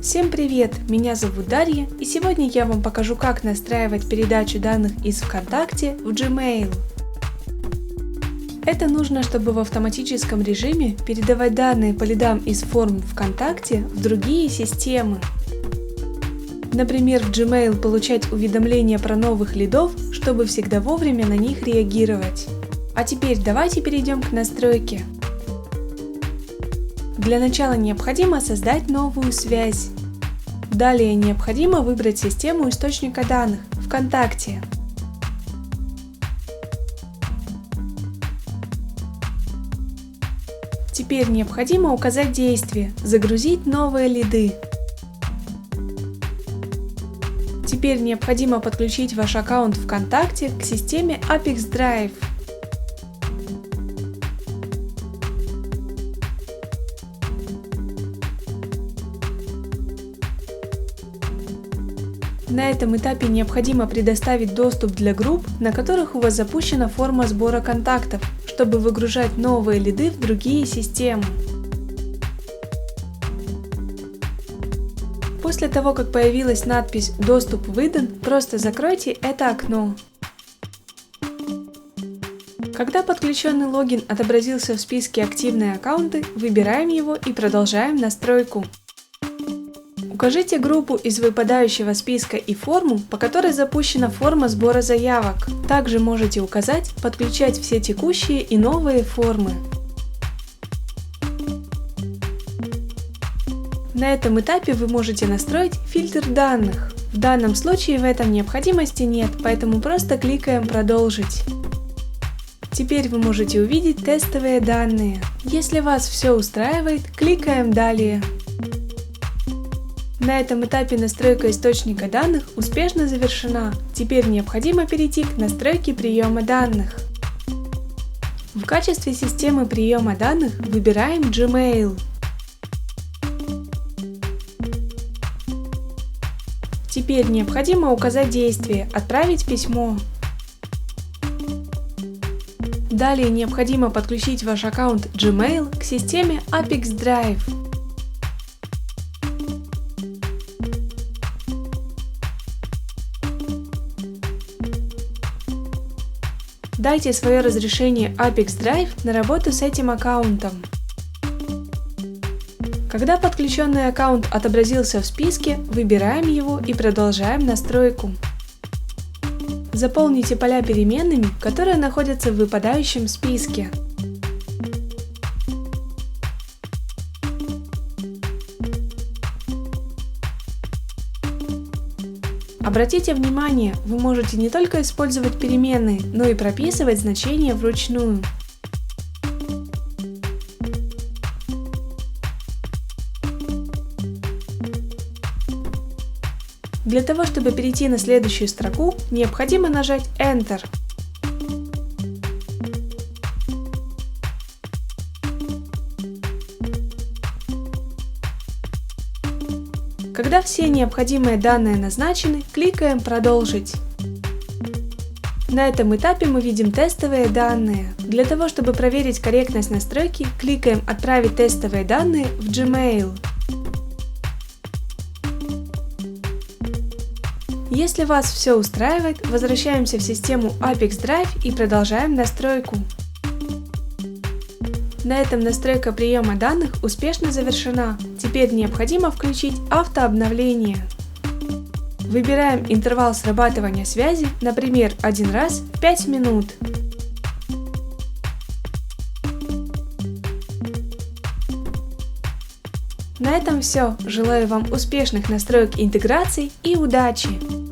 Всем привет! Меня зовут Дарья, и сегодня я вам покажу, как настраивать передачу данных из ВКонтакте в Gmail. Это нужно, чтобы в автоматическом режиме передавать данные по лидам из форм ВКонтакте в другие системы. Например, в Gmail получать уведомления про новых лидов, чтобы всегда вовремя на них реагировать. А теперь давайте перейдем к настройке. Для начала необходимо создать новую связь. Далее необходимо выбрать систему источника данных ВКонтакте. Теперь необходимо указать действие «Загрузить новые лиды». Теперь необходимо подключить ваш аккаунт ВКонтакте к системе Apex Drive. На этом этапе необходимо предоставить доступ для групп, на которых у вас запущена форма сбора контактов, чтобы выгружать новые лиды в другие системы. После того, как появилась надпись «Доступ выдан», просто закройте это окно. Когда подключенный логин отобразился в списке «Активные аккаунты», выбираем его и продолжаем настройку. Укажите группу из выпадающего списка и форму, по которой запущена форма сбора заявок. Также можете указать «Подключать все текущие и новые формы». На этом этапе вы можете настроить фильтр данных. В данном случае в этом необходимости нет, поэтому просто кликаем «Продолжить». Теперь вы можете увидеть тестовые данные. Если вас все устраивает, кликаем «Далее». На этом этапе настройка источника данных успешно завершена. Теперь необходимо перейти к настройке приема данных. В качестве системы приема данных выбираем Gmail. Теперь необходимо указать действие «Отправить письмо». Далее необходимо подключить ваш аккаунт Gmail к системе Apex Drive. Дайте свое разрешение Apex Drive на работу с этим аккаунтом. Когда подключенный аккаунт отобразился в списке, выбираем его и продолжаем настройку. Заполните поля переменными, которые находятся в выпадающем списке. Обратите внимание, вы можете не только использовать переменные, но и прописывать значения вручную. Для того, чтобы перейти на следующую строку, необходимо нажать Enter. Когда все необходимые данные назначены, кликаем «Продолжить». На этом этапе мы видим тестовые данные. Для того, чтобы проверить корректность настройки, кликаем «Отправить тестовые данные в Gmail». Если вас все устраивает, возвращаемся в систему Apex Drive и продолжаем настройку. На этом настройка приема данных успешно завершена. Теперь необходимо включить автообновление. Выбираем интервал срабатывания связи, например, один раз в 5 минут. На этом все. Желаю вам успешных настроек интеграций и удачи!